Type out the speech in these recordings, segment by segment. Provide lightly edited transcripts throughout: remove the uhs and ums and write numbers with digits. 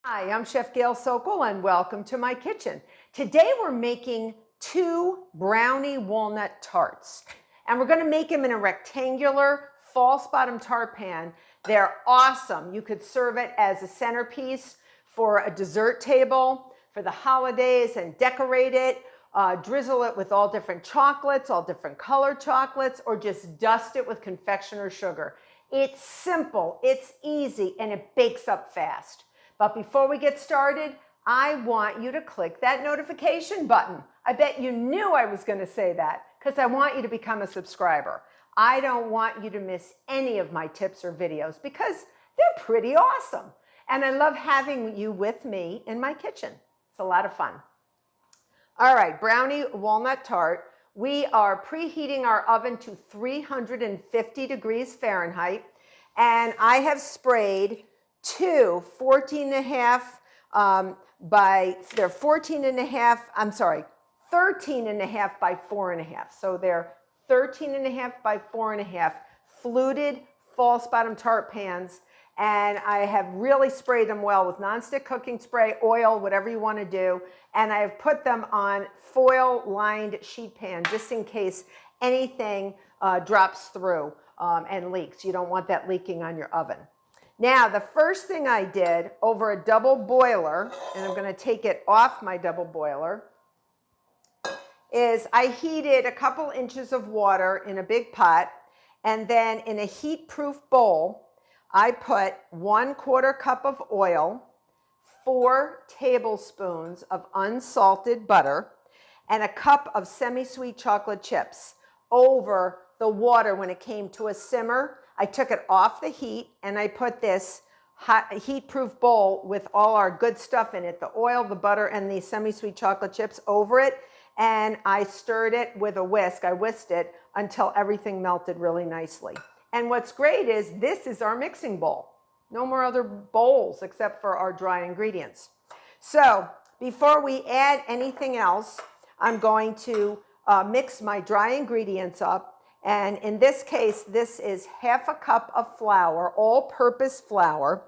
Hi, I'm Chef Gail Sokol and welcome to my kitchen. Today we're making 2 brownie walnut tarts. And we're gonna make them in a rectangular false bottom tart pan. They're awesome. You could serve it as a centerpiece for a dessert table for the holidays and decorate it. Drizzle it with all different chocolates, all different colored chocolates, or just dust it with confectioner sugar. It's simple, it's easy, and it bakes up fast. But before we get started, I want you to click that notification button. I bet you knew I was going to say that because I want you to become a subscriber. I don't want you to miss any of my tips or videos because they're pretty awesome. And I love having you with me in my kitchen. It's a lot of fun. All right, brownie walnut tart. We are preheating our oven to 350 degrees Fahrenheit. And I have sprayed 2 13.5 by 4.5. So they're 13.5 by 4.5 fluted false bottom tart pans. And I have really sprayed them well with nonstick cooking spray, oil, whatever you want to do. And I have put them on foil lined sheet pan just in case anything drops through and leaks. You don't want that leaking on your oven. Now, the first thing I did over a double boiler, and I'm going to take it off my double boiler, is I heated a couple inches of water in a big pot, and then in a heat-proof bowl, I put 1/4 cup of oil, 4 tablespoons of unsalted butter, and a cup of semi-sweet chocolate chips over the water. When it came to a simmer, I took it off the heat and I put this hot heat-proof bowl with all our good stuff in it, the oil, the butter, and the semi-sweet chocolate chips over it, and I stirred it with a whisk. I whisked it until everything melted really nicely. And what's great is this is our mixing bowl. No more other bowls except for our dry ingredients. So before we add anything else, I'm going to mix my dry ingredients up. And in this case, this is 1/2 cup of flour, all-purpose flour,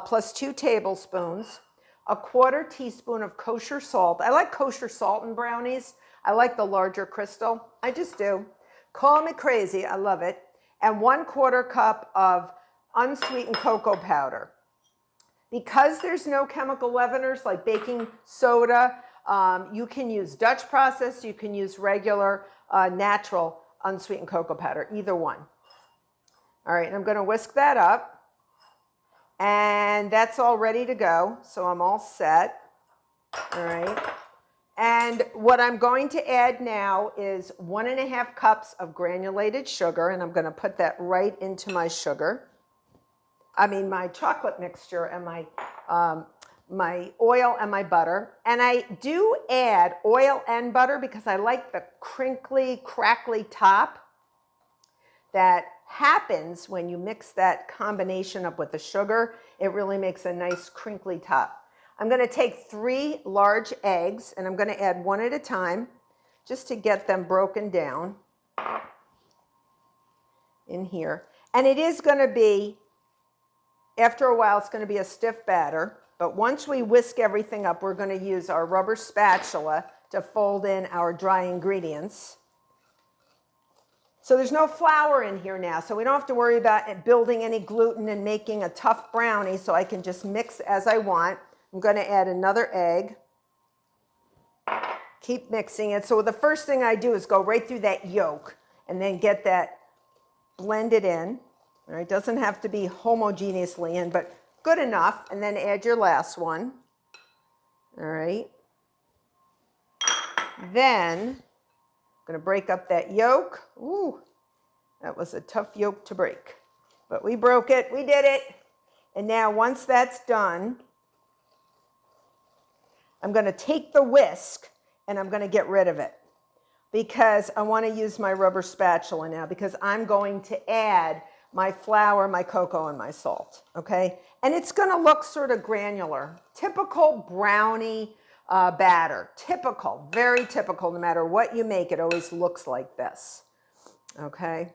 plus 2 tablespoons, 1/4 teaspoon of kosher salt. I like kosher salt in brownies. I like the larger crystal. I just do. Call me crazy. I love it. And 1/4 cup of unsweetened cocoa powder. Because there's no chemical leaveners like baking soda, you can use Dutch process, you can use regular natural unsweetened cocoa powder, either one. All right, and I'm going to whisk that up. And that's all ready to go, so I'm all set. All right. And what I'm going to add now is 1.5 cups of granulated sugar, and I'm going to put that right into my my chocolate mixture and my oil and my butter. And I do add oil and butter because I like the crinkly, crackly top that happens when you mix that combination up with the sugar. It really makes a nice crinkly top. I'm going to take 3 large eggs, and I'm going to add one at a time just to get them broken down in here. And it is going to be, after a while, it's going to be a stiff batter. But once we whisk everything up, we're going to use our rubber spatula to fold in our dry ingredients. So there's no flour in here now, so we don't have to worry about building any gluten and making a tough brownie, so I can just mix as I want. I'm going to add another egg. Keep mixing it. So the first thing I do is go right through that yolk and then get that blended in. All right, it doesn't have to be homogeneously in, but good enough. And then add your last one. All right. Then I'm going to break up that yolk. Ooh, that was a tough yolk to break. But we broke it. We did it. And now once that's done, I'm going to take the whisk and I'm going to get rid of it because I want to use my rubber spatula now because I'm going to add my flour, my cocoa, and my salt, okay? And it's going to look sort of granular. Typical brownie batter. Typical, very typical. No matter what you make, it always looks like this, okay?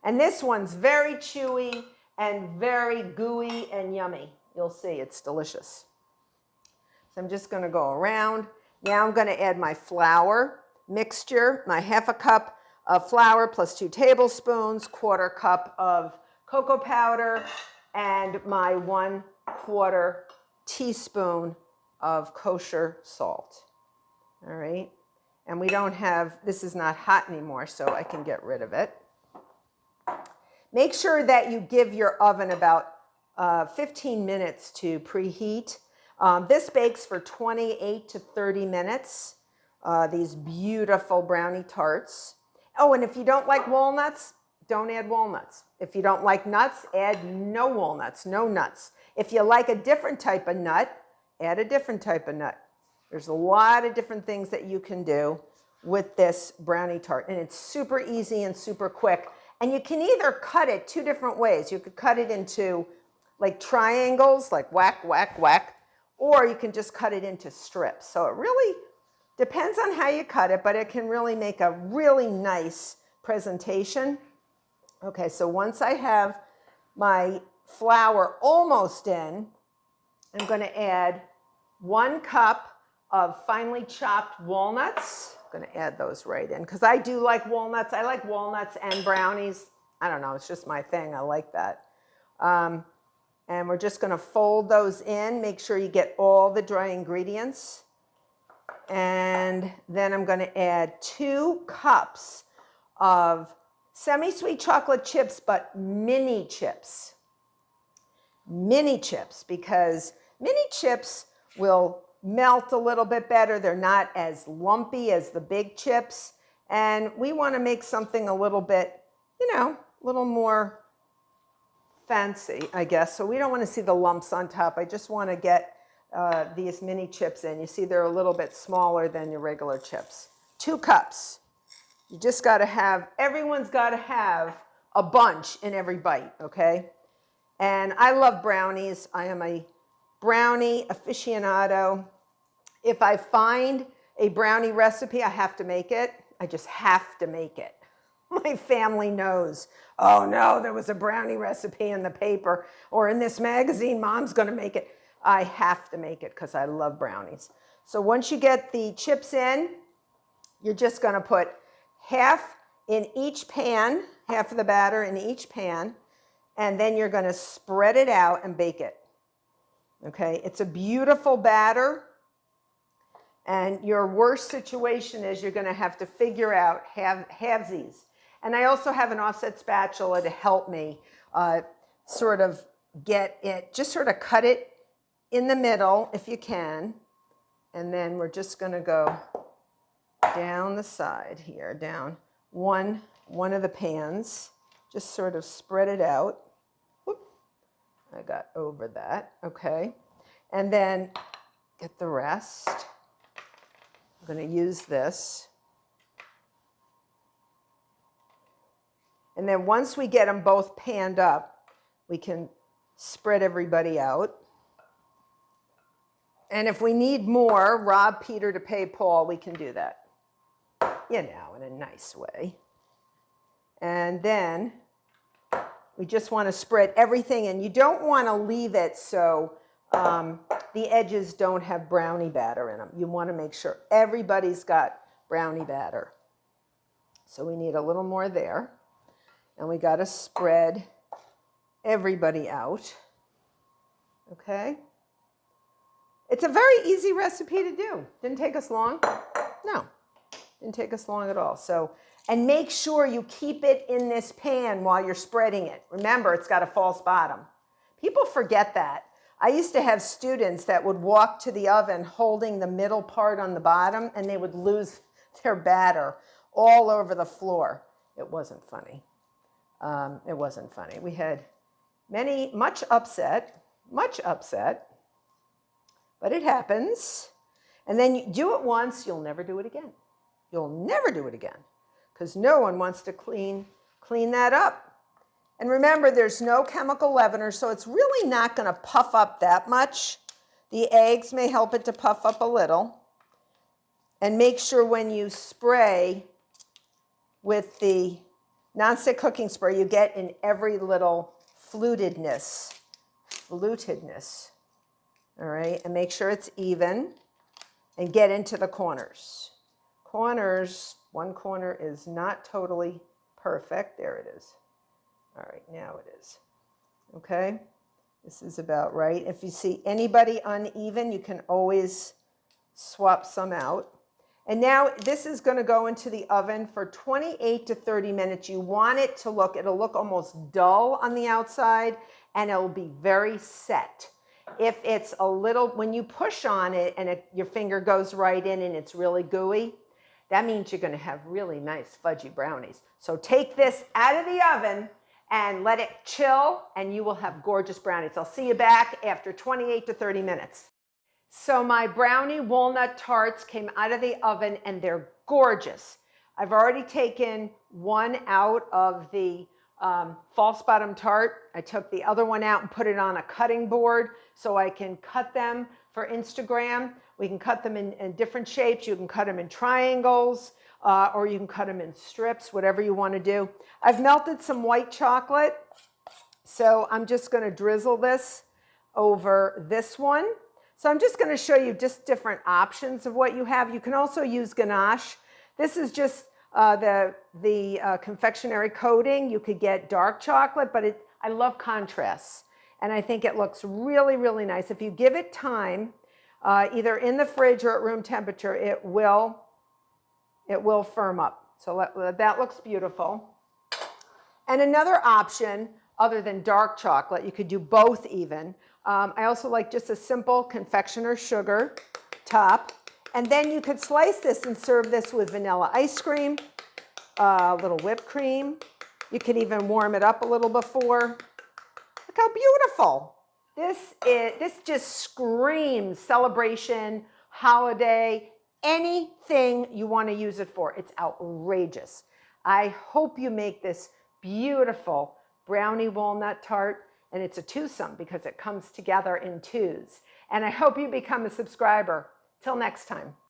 And this one's very chewy and very gooey and yummy. You'll see, it's delicious. So I'm just going to go around. Now I'm going to add my flour mixture, my 1/2 cup of flour plus 2 tablespoons, 1/4 cup of cocoa powder, and my 1/4 teaspoon of kosher salt. All right. And we don't have, this is not hot anymore, so I can get rid of it. Make sure that you give your oven about 15 minutes to preheat. This bakes for 28 to 30 minutes. These beautiful brownie tarts. Oh, and if you don't like walnuts, don't add walnuts. If you don't like nuts, add no walnuts, no nuts. If you like a different type of nut, add a different type of nut. There's a lot of different things that you can do with this brownie tart, and it's super easy and super quick. And you can either cut it 2 different ways. You could cut it into like triangles, like whack, whack, whack, or you can just cut it into strips. So it really depends on how you cut it, but it can really make a really nice presentation. Okay, so once I have my flour almost in, I'm going to add 1 cup of finely chopped walnuts. I'm going to add those right in because I do like walnuts. I like walnuts and brownies. I don't know, it's just my thing. I like that. And we're just going to fold those in. Make sure you get all the dry ingredients. And then I'm going to add 2 cups of semi-sweet chocolate chips, but mini chips. Mini chips, because mini chips will melt a little bit better. They're not as lumpy as the big chips. And we want to make something a little bit, you know, a little more fancy, I guess. So we don't want to see the lumps on top. I just want to get these mini chips in. You see they're a little bit smaller than your regular chips. 2 cups. You just got to have, everyone's got to have a bunch in every bite, okay? And I love brownies. I am a brownie aficionado. If I find a brownie recipe, I have to make it. I just have to make it. My family knows, oh no, there was a brownie recipe in the paper or in this magazine, Mom's going to make it. I have to make it because I love brownies. So once you get the chips in, you're just going to put half in each pan, half of the batter in each pan, and then you're going to spread it out and bake it. Okay, it's a beautiful batter, and your worst situation is you're going to have to figure out halvesies. And I also have an offset spatula to help me sort of get it, just sort of cut it in the middle if you can. And then we're just going to go down the side here, down one of the pans, just sort of spread it out. Whoop. I got over that, okay. And then get the rest. I'm going to use this. And then once we get them both panned up, we can spread everybody out. And if we need more, rob Peter to pay Paul, we can do that. You know, in a nice way. And then we just want to spread everything, and you don't want to leave it so the edges don't have brownie batter in them. You want to make sure everybody's got brownie batter. So we need a little more there. And we got to spread everybody out. Okay? It's a very easy recipe to do. Didn't take us long. No, didn't take us long at all. So, and make sure you keep it in this pan while you're spreading it. Remember, it's got a false bottom. People forget that. I used to have students that would walk to the oven holding the middle part on the bottom, and they would lose their batter all over the floor. It wasn't funny. It wasn't funny. We had much upset, but it happens. And then you do it once, you'll never do it again. You'll never do it again because no one wants to clean that up. And remember, there's no chemical leavener, so it's really not going to puff up that much. The eggs may help it to puff up a little. And make sure when you spray with the nonstick cooking spray, you get in every little flutedness. All right, and make sure it's even and get into the corners. Corners, one corner is not totally perfect. There it is. All right, now it is. Okay, this is about right. If you see anybody uneven, you can always swap some out. And now this is going to go into the oven for 28 to 30 minutes. You want it to look, it'll look almost dull on the outside and it'll be very set. If it's a little, when you push on it and your finger goes right in and it's really gooey, that means you're going to have really nice fudgy brownies. So take this out of the oven and let it chill and you will have gorgeous brownies. I'll see you back after 28 to 30 minutes. So my brownie walnut tarts came out of the oven and they're gorgeous. I've already taken one out of the false bottom tart. I took the other one out and put it on a cutting board so I can cut them for Instagram. We can cut them in different shapes. You can cut them in triangles or you can cut them in strips, whatever you want to do. I've melted some white chocolate. So I'm just going to drizzle this over this one. So I'm just going to show you just different options of what you have. You can also use ganache. This is just the confectionery coating. You could get dark chocolate, but I love contrasts. And I think it looks really, really nice. If you give it time, either in the fridge or at room temperature, it will firm up. So that looks beautiful. And another option, other than dark chocolate, you could do both even. I also like just a simple confectioner's sugar top. And then you could slice this and serve this with vanilla ice cream, a little whipped cream. You could even warm it up a little before. Look how beautiful. This just screams celebration, holiday, anything you want to use it for. It's outrageous. I hope you make this beautiful brownie walnut tart. And it's a twosome because it comes together in twos. And I hope you become a subscriber. Till next time.